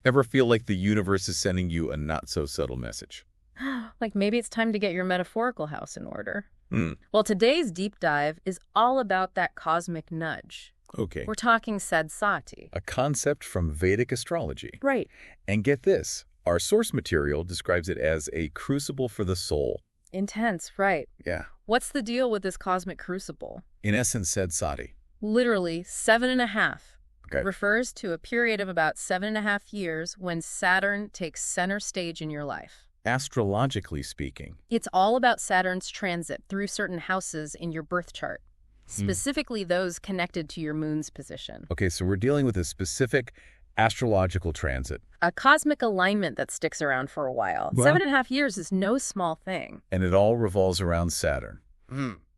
Ever feel like the universe is sending you a not-so-subtle message? Like maybe it's time to get your metaphorical house in order. Hmm, Well, today's deep dive is all about that cosmic nudge. okay. We're talking Sade Sati. A concept from Vedic astrology. Right. And get this, our source material describes it as a crucible for the soul. Intense, right. Yeah. What's the deal with this cosmic crucible? In essence, Sade Sati. Literally 7.5. Okay. Refers to a period of about 7.5 years when Saturn takes center stage in your life. Astrologically speaking. It's all about Saturn's transit through certain houses in your birth chart, specifically those connected to your moon's position. Okay, so we're dealing with a specific astrological transit. A cosmic alignment that sticks around for a while. Well- 7.5 years is no small thing. And it all revolves around Saturn.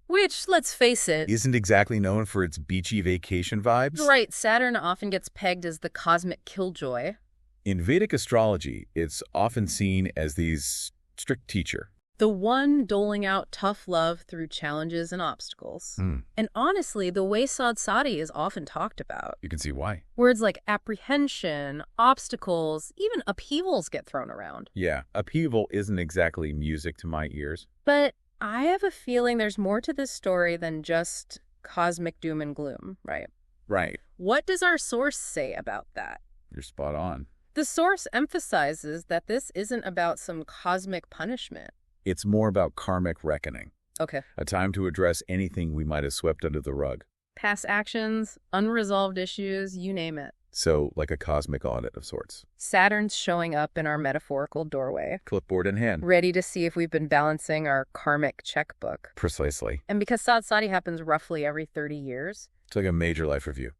Which, let's face it, Isn't exactly known for its beachy vacation vibes. right, Saturn often gets pegged as the cosmic killjoy. In Vedic astrology, it's often seen as the strict teacher. The one doling out tough love through challenges and obstacles. And honestly, the way Sade Sati is often talked about. You can see why. Words like apprehension, obstacles, even upheavals get thrown around. Yeah, upheaval isn't exactly music to my ears. But I have a feeling there's more to this story than just cosmic doom and gloom, right? Right. What does our source say about that? You're spot on. The source emphasizes that this isn't about some cosmic punishment. It's more about karmic reckoning, Okay. a time to address anything we might have swept under the rug. Past actions, unresolved issues, you name it. So, like a cosmic audit of sorts. Saturn's showing up in our metaphorical doorway, Clipboard in hand. ready to see if we've been balancing our karmic checkbook. Precisely. And because Sade Sati happens roughly every 30 years, It's like a major life review.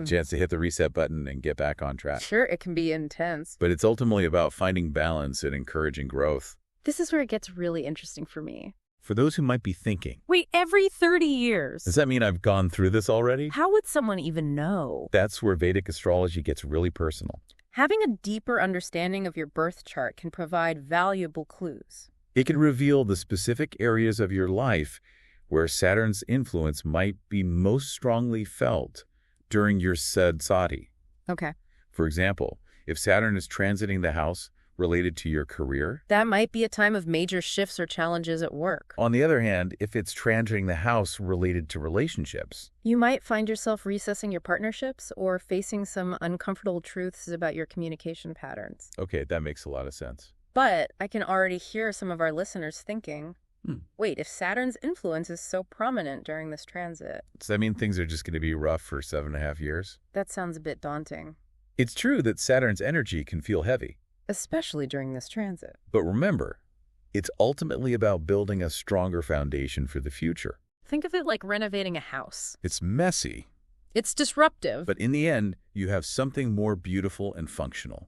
Chance to hit the reset button and get back on track. sure, it can be intense. But it's ultimately about finding balance and encouraging growth. This is where it gets really interesting for me. For those who might be thinking, Wait, every 30 years? does that mean I've gone through this already? How would someone even know? That's where Vedic astrology gets really personal. Having a deeper understanding of your birth chart can provide valuable clues. It can reveal the specific areas of your life where Saturn's influence might be most strongly felt during your Sade Sati. Okay. For example, if Saturn is transiting the house related to your career. That might be a time of major shifts or challenges at work. On the other hand, if it's transiting the house related to relationships. You might find yourself reassessing your partnerships or facing some uncomfortable truths about your communication patterns. Okay, that makes a lot of sense. But I can already hear some of our listeners thinking, wait, if Saturn's influence is so prominent during this transit, Does that mean things are just going to be rough for 7.5 years? that sounds a bit daunting, It's true that Saturn's energy can feel heavy. especially during this transit. But remember, it's ultimately about building a stronger foundation for the future. Think of it like renovating a house. It's messy, It's disruptive. but in the end, you have something more beautiful and functional.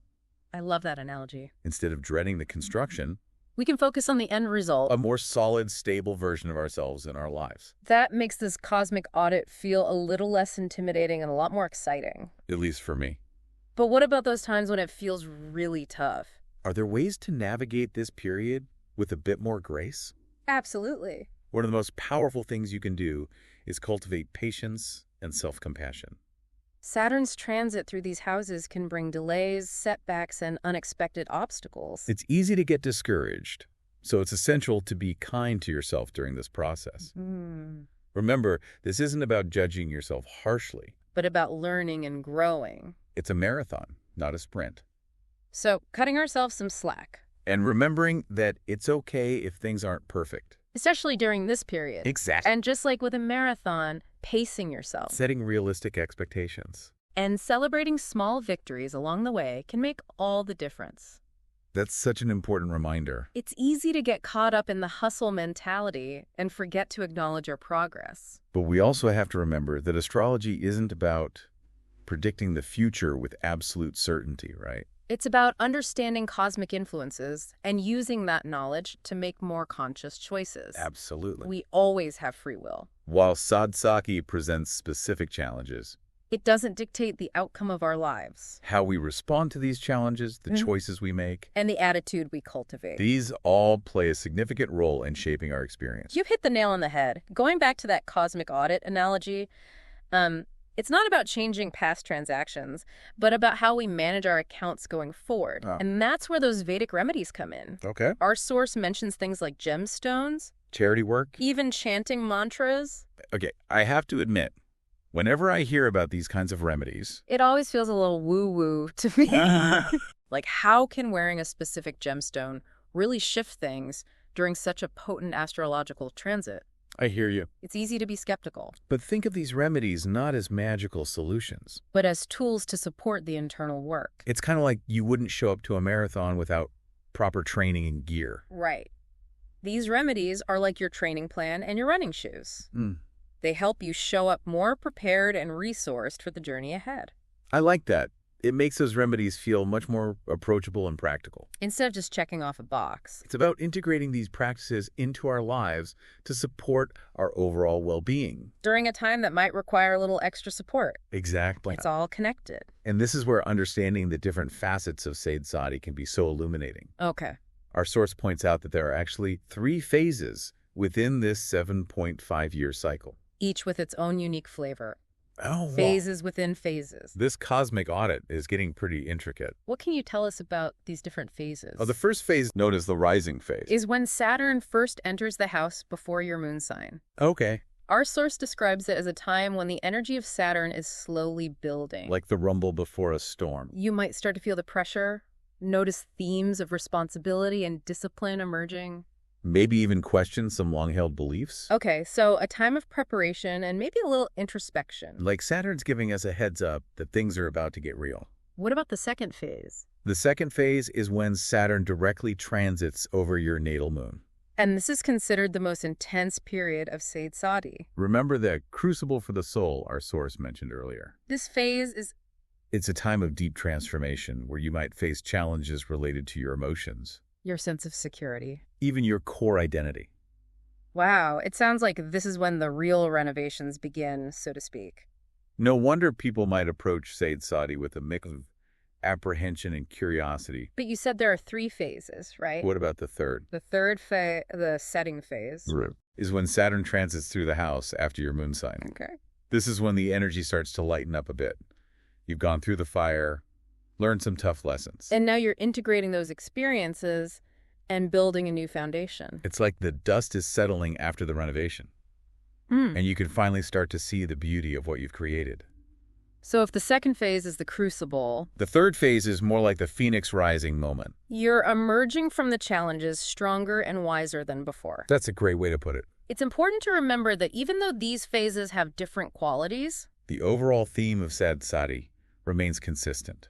I love that analogy. Instead of dreading the construction, We can focus on the end result. a more solid, stable version of ourselves in our lives. That makes this cosmic audit feel a little less intimidating and a lot more exciting. At least for me. But what about those times when it feels really tough? Are there ways to navigate this period with a bit more grace? Absolutely. One of the most powerful things you can do is cultivate patience and self-compassion. Saturn's transit through these houses can bring delays, setbacks, and unexpected obstacles. It's easy to get discouraged, so it's essential to be kind to yourself during this process. Remember, this isn't about judging yourself harshly. But about learning and growing. It's a marathon, not a sprint. So, cutting ourselves some slack, And remembering that it's okay if things aren't perfect. especially during this period. Exactly. And just like with a marathon, pacing yourself. Setting realistic expectations. And celebrating small victories along the way can make all the difference. That's such an important reminder. It's easy to get caught up in the hustle mentality and forget to acknowledge our progress. But we also have to remember that astrology isn't about predicting the future with absolute certainty, right? It's about understanding cosmic influences and using that knowledge to make more conscious choices. Absolutely. We always have free will. While Sade Sati presents specific challenges, It doesn't dictate the outcome of our lives how we respond to these challenges, the choices we make, and the attitude we cultivate. these all play a significant role in shaping our experience. You've hit the nail on the head. Going back to that cosmic audit analogy, It's not about changing past transactions, but about how we manage our accounts going forward. Oh. And that's where those Vedic remedies come in. Okay. Our source mentions things like gemstones, Charity work? even chanting mantras. Okay, I have to admit, whenever I hear about these kinds of remedies... It always feels a little woo-woo to me. Like, how can wearing a specific gemstone really shift things during such a potent astrological transit? I hear you. It's easy to be skeptical, But think of these remedies not as magical solutions. but as tools to support the internal work. It's kind of like you wouldn't show up to a marathon without proper training and gear. Right. These remedies are like your training plan and your running shoes. They help you show up more prepared and resourced for the journey ahead, I like that. It makes those remedies feel much more approachable and practical. instead of just checking off a box. It's about integrating these practices into our lives to support our overall well-being. During a time that might require a little extra support. Exactly. It's all connected. And this is where understanding the different facets of Sade Sati can be so illuminating. Okay. Our source points out that there are actually 3 phases within this 7.5-year cycle. Each with its own unique flavor. Oh, wow. Phases within phases. This cosmic audit is getting pretty intricate. What can you tell us about these different phases? Oh, the first phase, known as the rising phase. Is when Saturn first enters the house before your moon sign. Okay. Our source describes it as a time when the energy of Saturn is slowly building. Like the rumble before a storm. You might start to feel the pressure, notice themes of responsibility and discipline emerging. Maybe even question some long-held beliefs. Okay, so a time of preparation and maybe a little introspection. Like Saturn's giving us a heads up that things are about to get real. What about the second phase? The second phase is when Saturn directly transits over your natal moon. And this is considered the most intense period of Sade Sati. Remember the crucible for the soul our source mentioned earlier. This phase is... It's a time of deep transformation where you might face challenges related to your emotions, your sense of security. even your core identity. Wow, it sounds like this is when the real renovations begin, so to speak. No wonder people might approach Sade Sati with a mix of apprehension and curiosity. But you said there are 3 phases, right? What about the third? The third phase, the setting phase. Is when Saturn transits through the house after your moon sign. Okay. This is when the energy starts to lighten up a bit. You've gone through the fire, learned some tough lessons. And now you're integrating those experiences and building a new foundation. It's like the dust is settling after the renovation. And you can finally start to see the beauty of what you've created. So if the second phase is the crucible, The third phase is more like the phoenix rising moment. you're emerging from the challenges stronger and wiser than before. That's a great way to put it. It's important to remember that even though these phases have different qualities, The overall theme of Sade Sati remains consistent.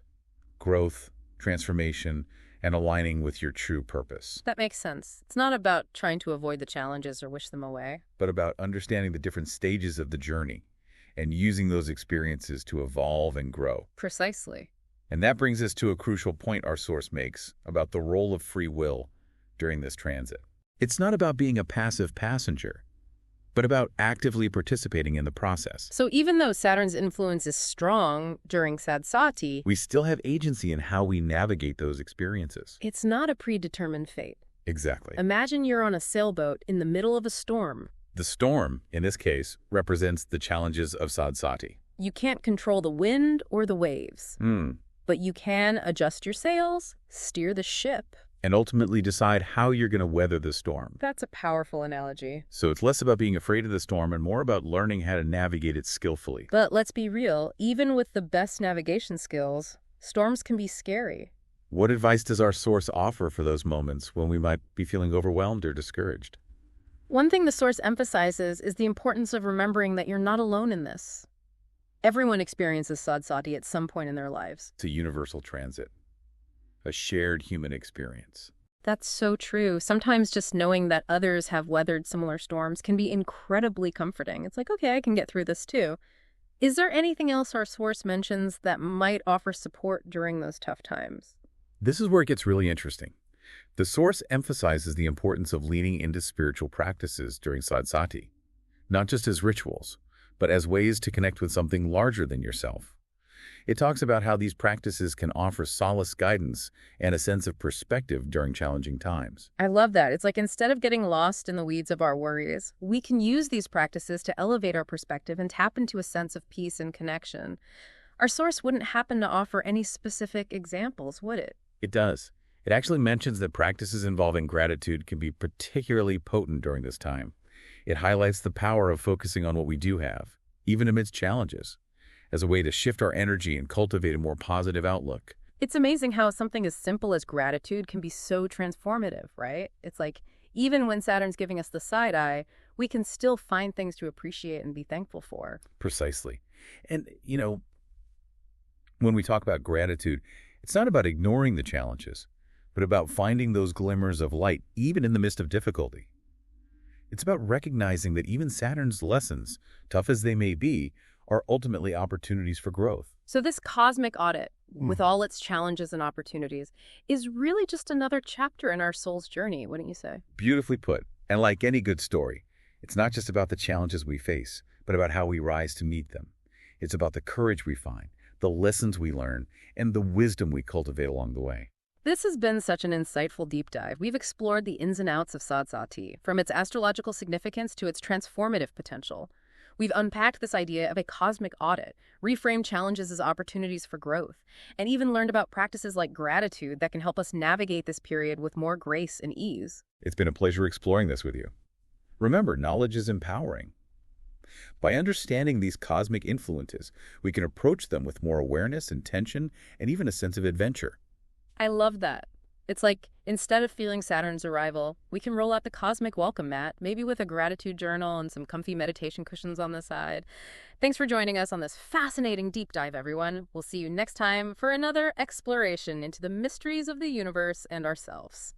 Growth, transformation, and aligning with your true purpose. that makes sense. It's not about trying to avoid the challenges or wish them away. But about understanding the different stages of the journey and using those experiences to evolve and grow. Precisely. And that brings us to a crucial point our source makes about the role of free will during this transit. It's not about being a passive passenger, but about actively participating in the process. So even though Saturn's influence is strong during Sade Sati, We still have agency in how we navigate those experiences. it's not a predetermined fate. Exactly. Imagine you're on a sailboat in the middle of a storm. The storm, in this case, represents the challenges of Sade Sati. You can't control the wind or the waves, but you can adjust your sails, steer the ship. And ultimately decide how you're going to weather the storm. That's a powerful analogy. So it's less about being afraid of the storm and more about learning how to navigate it skillfully. But let's be real, even with the best navigation skills, storms can be scary. What advice does our source offer for those moments when we might be feeling overwhelmed or discouraged? One thing the source emphasizes is the importance of remembering that you're not alone in this. Everyone experiences Sade Sati at some point in their lives. It's a universal transit, a shared human experience. That's so true. Sometimes just knowing that others have weathered similar storms can be incredibly comforting. It's like, okay, I can get through this too. Is there anything else our source mentions that might offer support during those tough times? This is where it gets really interesting. The source emphasizes the importance of leaning into spiritual practices during Sade Sati, not just as rituals, but as ways to connect with something larger than yourself. It talks about how these practices can offer solace guidance and a sense of perspective during challenging times. I love that. It's like instead of getting lost in the weeds of our worries, we can use these practices to elevate our perspective and tap into a sense of peace and connection. Our source wouldn't happen to offer any specific examples, would it? It does. It actually mentions that practices involving gratitude can be particularly potent during this time. It highlights the power of focusing on what we do have, even amidst challenges, as a way to shift our energy and cultivate a more positive outlook. It's amazing how something as simple as gratitude can be so transformative, right? It's like even when Saturn's giving us the side eye, we can still find things to appreciate and be thankful for. Precisely. And, when we talk about gratitude, it's not about ignoring the challenges, but about finding those glimmers of light even in the midst of difficulty. It's about recognizing that even Saturn's lessons, tough as they may be, are ultimately opportunities for growth. So this cosmic audit, with all its challenges and opportunities, is really just another chapter in our soul's journey, wouldn't you say? Beautifully put. And like any good story, it's not just about the challenges we face, but about how we rise to meet them. It's about the courage we find, the lessons we learn, and the wisdom we cultivate along the way. This has been such an insightful deep dive. We've explored the ins and outs of Sade Sati, from its astrological significance to its transformative potential. We've unpacked this idea of a cosmic audit, reframed challenges as opportunities for growth, and even learned about practices like gratitude that can help us navigate this period with more grace and ease. It's been a pleasure exploring this with you. Remember, knowledge is empowering. By understanding these cosmic influences, we can approach them with more awareness, intention, and even a sense of adventure. I love that. It's like, instead of feeling Saturn's arrival, we can roll out the cosmic welcome mat, maybe with a gratitude journal and some comfy meditation cushions on the side. Thanks for joining us on this fascinating deep dive, everyone. We'll see you next time for another exploration into the mysteries of the universe and ourselves.